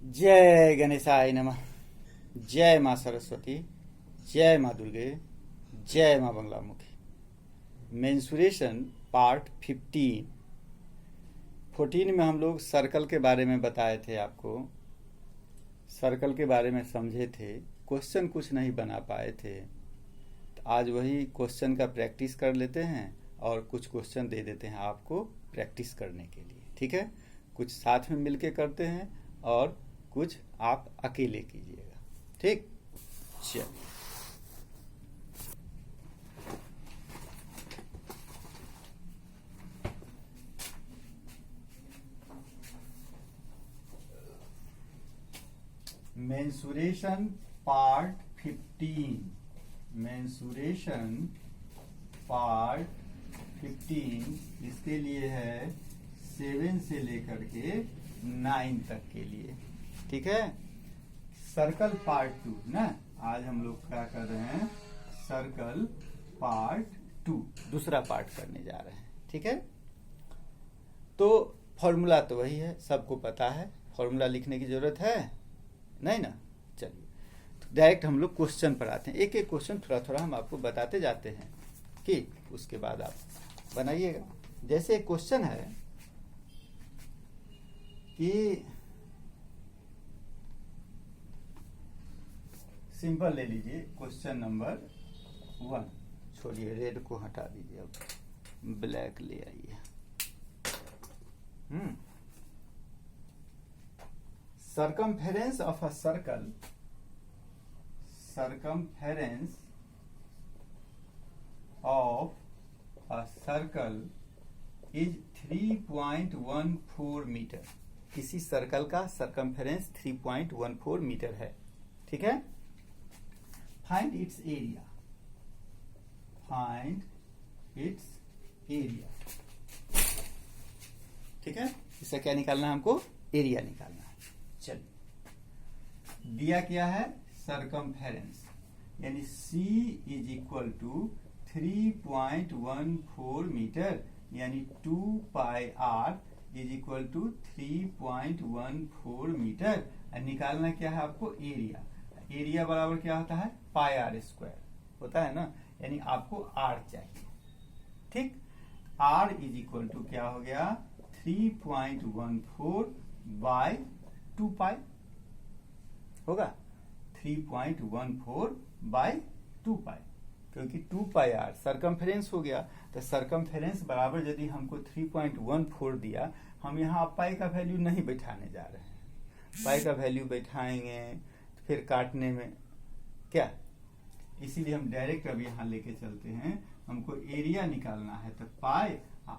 जय गणेशाय नमः। जय माँ सरस्वती, जय माँ दुर्गे, जय माँ बंगलामुखी। मेंसुरेशन पार्ट 14 में हम लोग सर्कल के बारे में बताए थे आपको। सर्कल के बारे में समझे थे, क्वेश्चन कुछ नहीं बना पाए थे। तो आज वही क्वेश्चन का प्रैक्टिस कर लेते हैं और कुछ क्वेश्चन दे देते हैं आपको प्रैक्टिस करने के लिए। ठीक है, कुछ साथ में मिलके करते हैं और कुछ आप अकेले कीजिएगा। ठीक, चलिए। Mensuration part 15। मेंसुरेशन पार्ट 15 इसके लिए है 7 से लेकर के 9 तक के लिए। ठीक है, सर्कल पार्ट 2 ना। आज हम लोग क्या कर रहे हैं, सर्कल पार्ट 2 दूसरा पार्ट करने जा रहे हैं। ठीक है, तो फॉर्मूला तो वही है, सबको पता है। फॉर्मूला लिखने की जरूरत है नहीं ना। चलिए, तो डायरेक्ट हम लोग क्वेश्चन पर आते हैं। एक एक क्वेश्चन थोड़ा थोड़ा हम आपको बताते जाते हैं कि उसके बाद आप बनाइएगा। जैसे एक क्वेश्चन है कि सिंपल ले लीजिए, क्वेश्चन नंबर 1। छोड़िए, रेड को हटा दीजिए, अब ब्लैक ले आइए। circumference of a circle, circumference of a circle is 3.14 metre. किसी सर्कल का सर्कमफेरेंस 3.14 मीटर है। ठीक है, find its area, find its area. ठीक है, इससे क्या निकालना है हमको, एरिया निकालना है। चलिए, दिया क्या है, सर्कमफेरेंस यानी C is equal to 3.14 metre यानी 2 pi R is equal to 3.14 metre. निकालना क्या है आपको, एरिया। एरिया बराबर क्या होता है, पाई आर स्क्वायर होता है ना, यानी आपको आर चाहिए। ठीक, आर इज इक्वल टू क्या हो गया, 3.14 बाय 2 पाई होगा, 3.14 बाय 2 पाई, क्योंकि 2 पाई आर सर्कमफेरेंस हो गया। तो सर्कमफेरेंस बराबर यदि हमको 3.14 दिया, हम यहाँ पाई का वैल्यू नहीं बैठाने जा रहे हैं। पाई का वैल्यू बैठाएंगे तो फिर काटने में क्या, इसीलिए हम डायरेक्ट अब यहाँ लेके चलते हैं। हमको एरिया निकालना है, तो पाई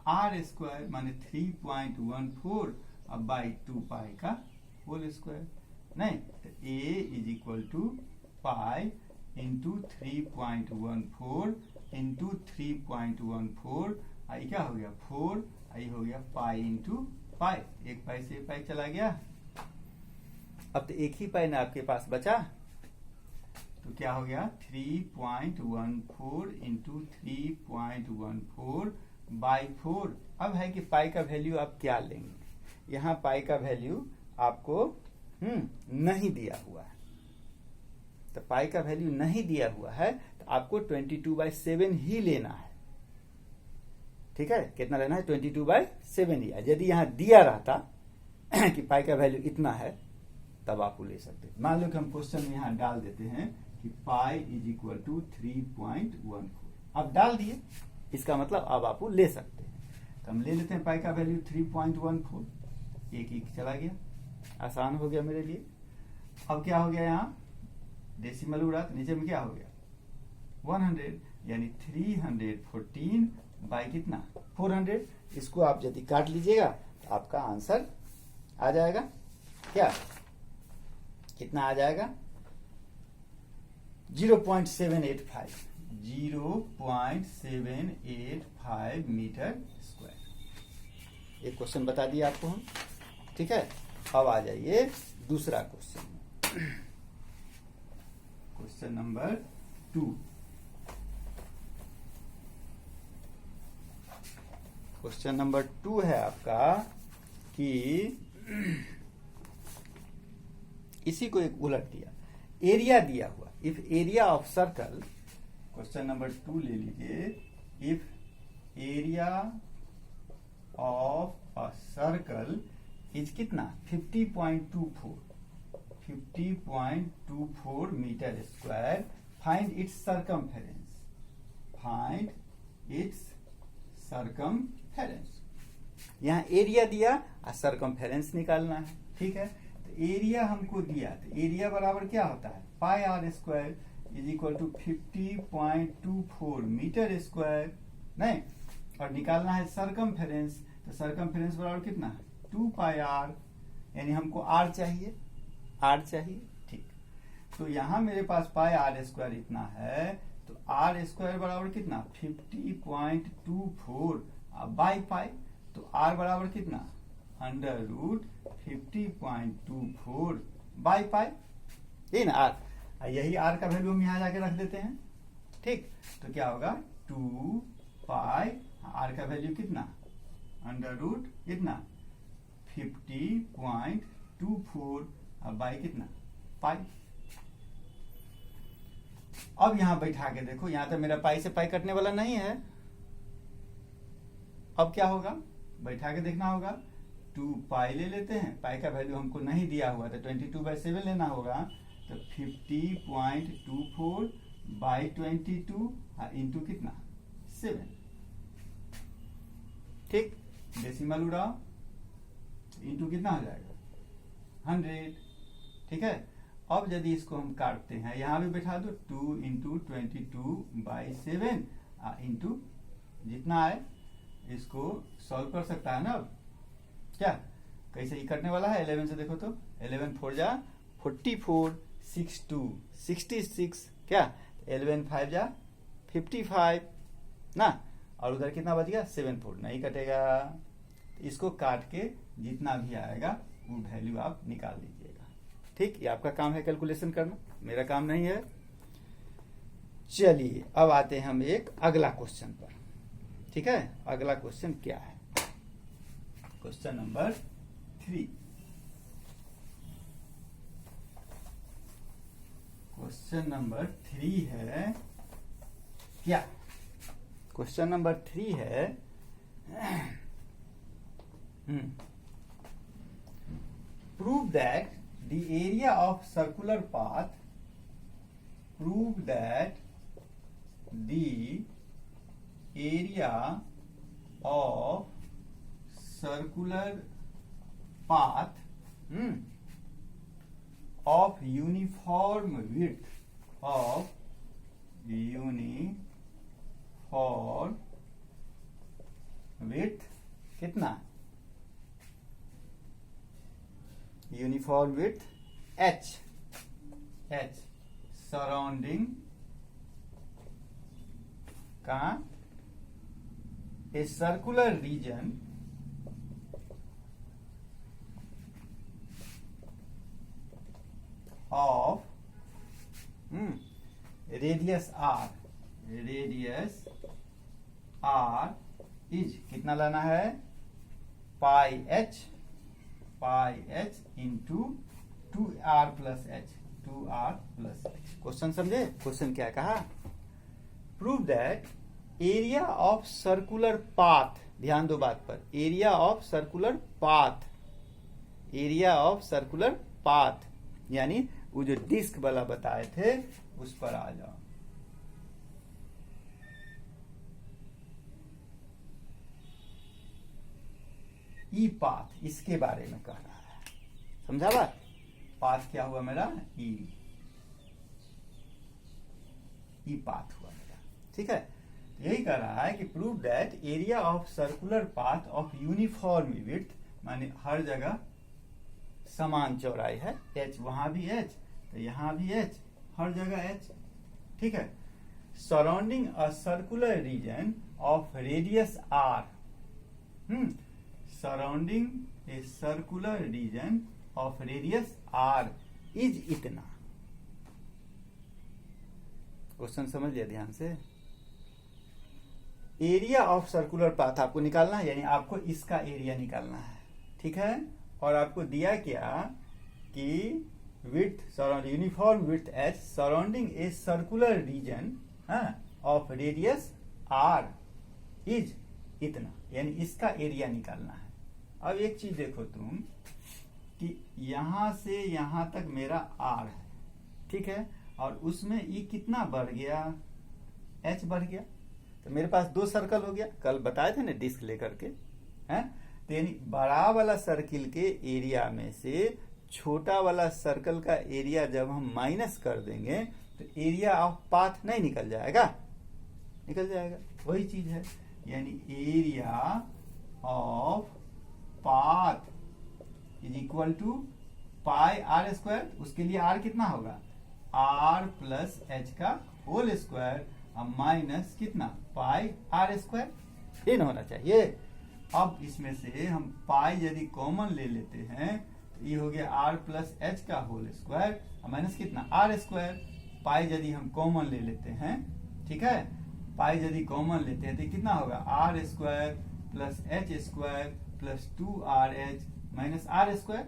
आर स्क्वायर माने 3.14 अब बाई 2 पाई का होल स्क्वायर। नहीं, तो A is equal to pi into 3.14 into 3.14, आई क्या हो गया 4, आई हो गया पाई इंटू पाई। एक पाई से पाई चला गया, अब तो एक ही पाई ना आपके पास बचा, तो क्या हो गया 3.14 इंटू 3.14 बाई 4। अब है कि पाई का वैल्यू आप क्या लेंगे। यहाँ पाई का वैल्यू आपको नहीं दिया हुआ है, तो पाई का वैल्यू नहीं दिया हुआ है तो आपको 22/7 ही लेना है। ठीक है, कितना लेना है, 22/7 लिया। यदि यहाँ दिया रहता कि पाई का वैल्यू इतना है, तब आप ले सकते। मान लो कि हम क्वेश्चन में यहाँ डाल देते हैं कि पाई इज इक्वल टू 3.14। अब डाल दिए, इसका मतलब अब आप ले सकते हैं। तो हम ले लेते हैं पाई का वैल्यू 3.14, एक चला गया, आसान हो गया मेरे लिए। अब क्या हो गया, यहाँ डेसिमल उड़ा तो नीचे में क्या हो गया 100, यानी 314 बाई कितना 400। इसको आप यदि काट लीजिएगा तो आपका आंसर आ जाएगा, क्या कितना आ जाएगा 0.785 0.785 मीटर स्क्वायर। एक क्वेश्चन बता दिया आपको हम। ठीक है, अब आ जाइए दूसरा question, question number 2। Question number 2 है आपका कि इसी को एक उलट दिया, एरिया दिया हुआ, if area of circle, question number 2 ले लीजिए, if area of a circle is कितना 50.24 metre square, find its circumference, find its circumference. यहाँ एरिया दिया और सरकमफेरेंस निकालना है, ठीक है। तो एरिया हमको दिया, तो एरिया बराबर क्या होता है pi R square is equal to 50.24 metre square, नहीं, और निकालना है सरकमफेरेंस, तो सरकमफेरेंस बराबर कितना है 2 पाई आर, यानी हमको आर चाहिए, आर चाहिए, ठीक। तो यहां मेरे पास पाई आर स्क्वायर इतना है, तो आर स्क्वायर बराबर कितना 50.24 बाई पाई, तो आर बराबर कितना अंडर रूट 50.24 बाई पाई, ये ना आर, यही आर का वैल्यू हम यहां जाके रख देते हैं, ठीक। तो क्या होगा 2 पाई, आर का वैल्यू कितना अंडर रूट कितना 50.24 बाई कितना पाई। अब यहां बैठा के देखो, यहां तो मेरा पाई से पाई कटने वाला नहीं है, अब क्या होगा बैठा के देखना होगा, 2 पाई ले लेते हैं, पाई का वैल्यू हमको नहीं दिया हुआ तो 22/7 लेना होगा, तो 50.24 बाई 22 इंटू कितना 7, ठीक, डेसिमल उड़ाओ, इंटू कितना हो जाएगा 100, ठीक है। अब यदि इसको हम काटते हैं, यहां भी बैठा दो 2 इंटू 22/7 इंटू जितना आए, इसको सॉल्व कर सकता है ना। अब क्या कैसे ही करने वाला है, 11 से देखो तो 11 4 जा 44, 6 2 66, क्या 11 5 जा 55 ना, और उधर कितना बच गया 7 4, नहीं कटेगा, इसको काट के जितना भी आएगा वो वैल्यू आप निकाल लीजिएगा, ठीक। ये आपका काम है कैलकुलेशन करना, मेरा काम नहीं है। चलिए अब आते हैं हम एक अगला क्वेश्चन पर, ठीक है। अगला क्वेश्चन क्या है, क्वेश्चन नंबर 3, क्वेश्चन नंबर 3 है क्या, क्वेश्चन नंबर 3 है prove that the area of circular path, prove that the area of circular path of uniform width, of uniform width कितना, यूनिफॉर्म विड्थ h, सराउंडिंग का a circular region of radius r is कितना लाना है पाई h into 2r plus h, question समझे, question क्या कहा, prove that area of circular path, ध्यान दो बात पर, area of circular path, area of circular path, यानी वो जो डिस्क वाला बताए थे उस पर आ जाओ। ई पाथ, इसके बारे में कह रहा है, समझा बात, पाथ क्या हुआ मेरा ई पाथ हुआ मेरा, ठीक है। यही कह रहा है कि prove that area of circular path of uniform width, माने हर जगह समान चौड़ाई है, h वहां भी h तो यहां भी h, हर जगह h, ठीक है, surrounding a circular region of radius r, surrounding a circular region of radius r is इतना। क्वेश्चन समझ लिया ध्यान से, एरिया ऑफ सर्कुलर पाथ आपको निकालना है, यानी आपको इसका एरिया निकालना है, ठीक है। और आपको दिया क्या कि width uniform width h surrounding a circular region of radius r is इतना, यानी इसका एरिया निकालना है। अब एक चीज देखो तुम कि यहां से यहां तक मेरा r है, ठीक है, और उसमें e कितना बढ़ गया, h बढ़ गया, तो मेरे पास 2 सर्कल हो गया। कल बताए थे ना डिस्क लेकर के, हैं, तो यानी बड़ा वाला सर्किल के एरिया में से छोटा वाला सर्कल का एरिया जब हम माइनस कर देंगे तो एरिया ऑफ पाथ नहीं निकल जाएगा, निकल जाएगा। वही चीज है, यानी area of path is equal to pi R square. उसके लिए आर कितना होगा, आर प्लस एच का होल स्क्वायर माइनस कितना, पाई आर स्क्वायर, ये ना होना चाहिए। अब इसमें से हम पाई यदि कॉमन ले लेते हैं तो ये हो गया आर प्लस एच का होल स्क्वायर माइनस कितना, आर स्क्वायर। पाई यदि हम कॉमन ले लेते हैं, ठीक है, पाई यदि कॉमन लेते हैं तो कितना होगा, R square plus H square plus 2rh minus R square.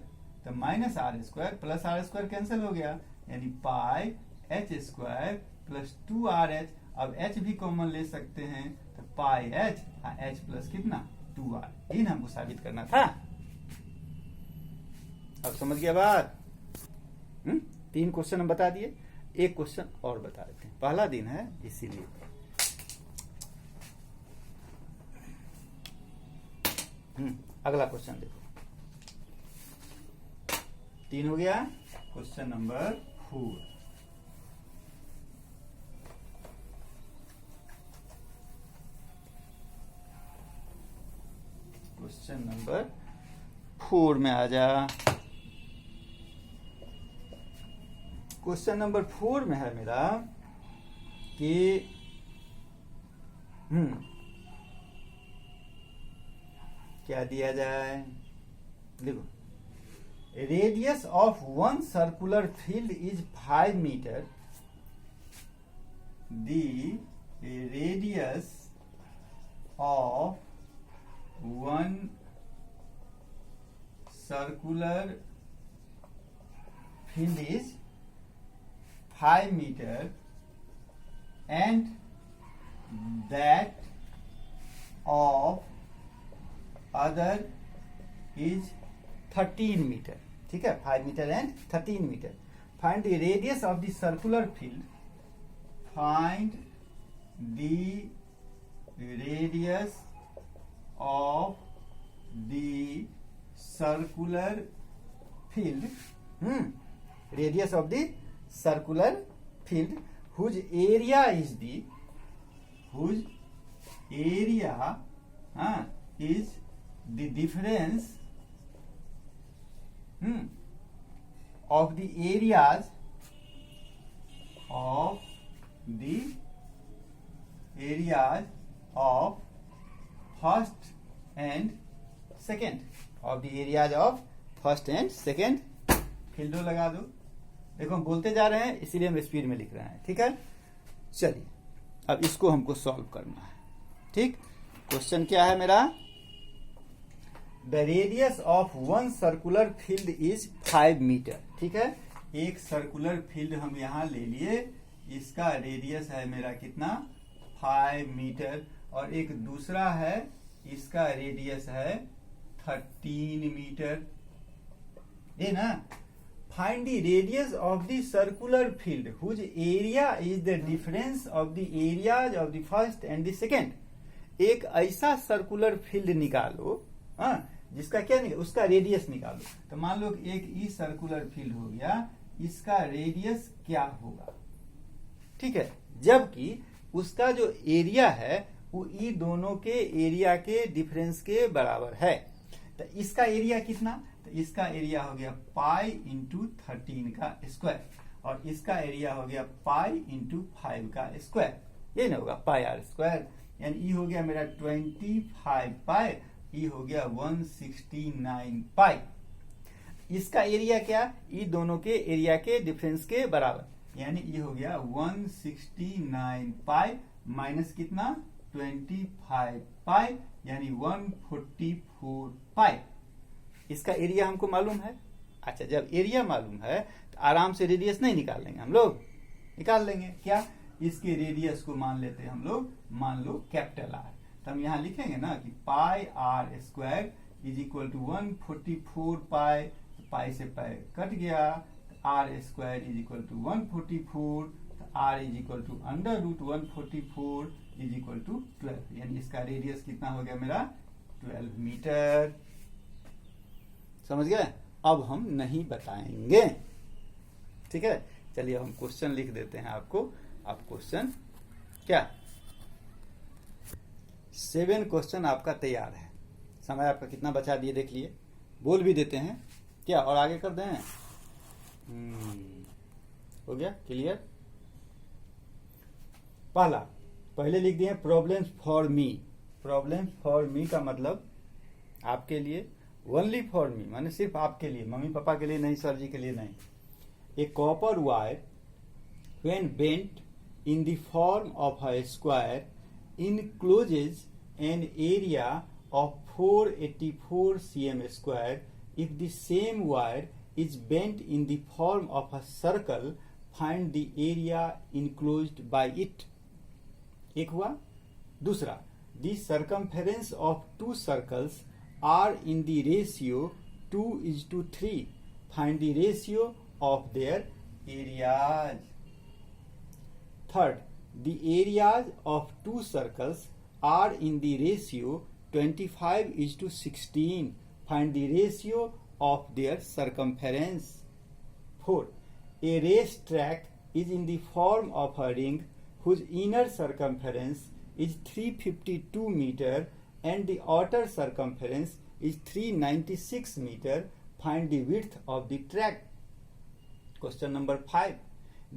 तो minus R square plus R square cancel हो गया, यानी पाई एच स्क्वायर प्लस 2rh। अब h भी कॉमन ले सकते हैं तो पाई h, h प्लस कितना 2r। इन हमको साबित करना था। अब समझ गया बात? 3 क्वेश्चन हम बता दिए, एक क्वेश्चन और बता देते हैं, पहला दिन है इसीलिए। अगला क्वेश्चन देखो, 3 हो गया, क्वेश्चन नंबर 4। क्वेश्चन नंबर 4 में आ जा। क्वेश्चन नंबर 4 में है मेरा कि क्या दिया जाए, देखो, radius of one circular field is 5 metre. The radius of one circular field is 5 metre and that of other is 13 metre, ठीक है, 5 metre and 13 metre. Find the radius of the circular field, find the radius of the circular field, radius of the circular field whose area is the difference of the areas of first and second, of the areas of first and second फील्डो लगा दो। देखो हम बोलते जा रहे हैं इसीलिए हम स्पीड में लिख रहे हैं, ठीक है। चलिए अब इसको हमको सॉल्व करना है, ठीक। क्वेश्चन क्या है मेरा, the radius of one circular field is 5 metre, ठीक है। एक सर्कुलर फील्ड हम यहां ले लिए, इसका रेडियस है मेरा कितना, 5 मीटर, और एक दूसरा है इसका रेडियस है 13 मीटर, ये ना। Find the radius of the circular field whose area is the difference of the areas of the first and the second। एक ऐसा सर्कुलर फील्ड निकालो, जिसका क्या निकालो, उसका रेडियस निकालो। तो मान लो एक ई सर्कुलर फील्ड हो गया, इसका रेडियस क्या होगा, ठीक है, जबकि उसका जो एरिया है वो ई दोनों के एरिया के डिफरेंस के बराबर है। तो इसका एरिया कितना, तो इसका एरिया हो गया पाई इंटू 13 का स्क्वायर, और इसका एरिया हो गया पाई इंटू 5 का स्क्वायर, ये ना होगा पाई आर स्क्वायर, यानी ई हो गया मेरा 25 पाई, ई हो गया 169 पाई। इसका एरिया क्या, ई दोनों के एरिया के डिफरेंस के बराबर, यानी ये हो गया 169 पाई माइनस कितना 25 पाई, यानी 144 पाई। इसका एरिया हमको मालूम है, अच्छा, जब एरिया मालूम है तो आराम से रेडियस नहीं निकाल लेंगे हम लोग? निकाल लेंगे। क्या? इसके रेडियस को मान लेते हैं हम लोग, मान लो कैपिटल आर। तो हम यहाँ लिखेंगे ना कि pi R square is equal to 144 pi, तो पाई से पाई कट गया, R square is equal to 144, तो R is equal to under root 144 is equal to 12, यानी इसका रेडियस कितना हो गया मेरा? 12 मीटर। समझ गए? अब हम नहीं बताएंगे, ठीक है। चलिए हम क्वेश्चन लिख देते हैं आपको। अब क्वेश्चन क्या, 7 क्वेश्चन आपका तैयार है। समय आपका कितना बचा दिए देख लिए, बोल भी देते हैं क्या, और आगे कर दें? हो गया क्लियर? पहले लिख दिए problems for me. Problems for me का मतलब आपके लिए, ओनली फॉर मी माने सिर्फ आपके लिए, मम्मी पापा के लिए नहीं, सर जी के लिए नहीं। A copper wire when bent in the form of a square encloses an area of 484 cm square. If the same wire is bent in the form of a circle, find the area enclosed by it. एक हुआ। दूसरा, the circumference of two circles are in the ratio 2:3. Find the ratio of their areas. Third, the areas of two circles are in the ratio 25:16. Find the ratio of their circumference. Fourth, a race track is in the form of a ring whose inner circumference is 352 meter and the outer circumference is 396 meter. Find the width of the track. Question number 5.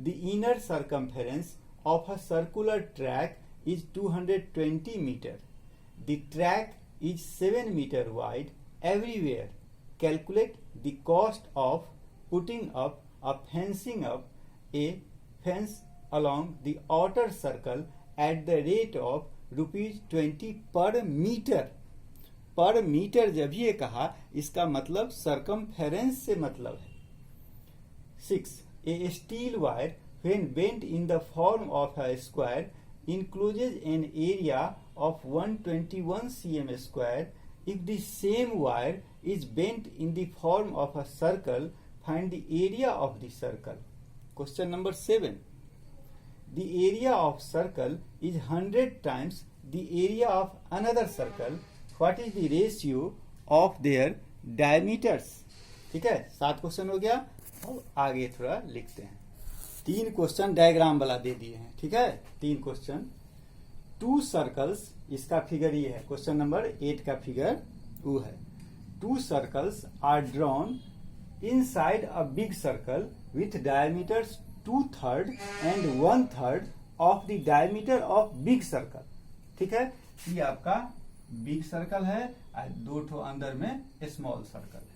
The inner circumference of a circular track is 220 meter. The track is 7 meter wide everywhere. Calculate the cost of putting up a fencing up a fence along the outer circle at the rate of ₹20 per meter. पर metre जब ये कहा, इसका मतलब circumference से मतलब है। 6. A steel wire when bent in the form of a square encloses an area of 121 cm square. If the same wire is bent in the form of a circle, find the area of the circle. Question number 7. The area of circle is 100 times the area of another circle. What is the ratio of their diameters? ठीक है, 7 question हो गया। और आगे थोड़ा लिखते हैं। 3 question diagram वाला दे दिए हैं, ठीक है। 3 क्वेश्चन, 2 सर्कल्स, इसका फिगर ये है। क्वेश्चन नंबर 8 का फिगर वो है। 2 circles are drawn inside a big circle with diameters 2/3 and 1/3 of the diameter of big circle. ठीक है, ये आपका बिग सर्कल है और 2 ठो अंदर में स्मॉल सर्कल है।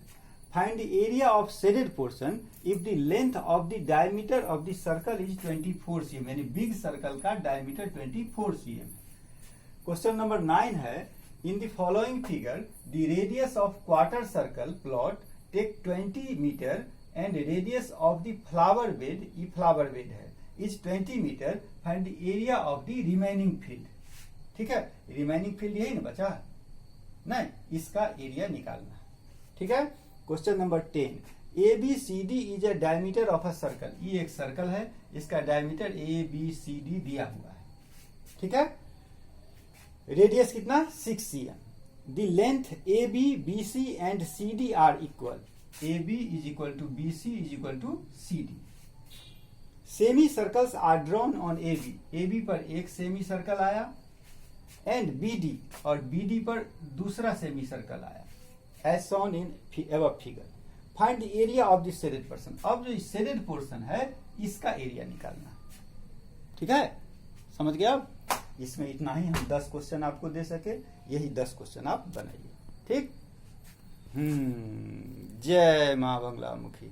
Find the area of shaded portion if the length of the diameter of the circle is 24 cm, यानी बिग सर्कल का डायमीटर 24 cm है। क्वेश्चन नंबर 9 है, in the following figure the radius of quarter circle plot take 20 metre and radius of the flower bed, ये flower bed है, is 20 metre. Find the area of the remaining field. ठीक है, remaining field यही ना बचा, नहीं, इसका area निकालना। ठीक है, question number 10, ABCD is a diameter of a circle. ये एक सर्कल है, इसका डायमीटर ABCD दिया हुआ है। ठीक है, रेडियस कितना 6 cm। The length AB, BC and CD are equal. AB is equal to BC is equal to CD। Semicircles are drawn on AB। AB पर एक सेमी सर्कल आया एंड BD, और BD पर दूसरा semicircle आया, as shown in above figure. Find the area of the shaded portion. अब जो shaded portion है इसका एरिया निकालना। ठीक है, समझ गया। अब इसमें इतना ही हम 10 क्वेश्चन आपको दे सके, यही 10 क्वेश्चन आप बनाइए। ठीक, जय मां बंगला मुखी।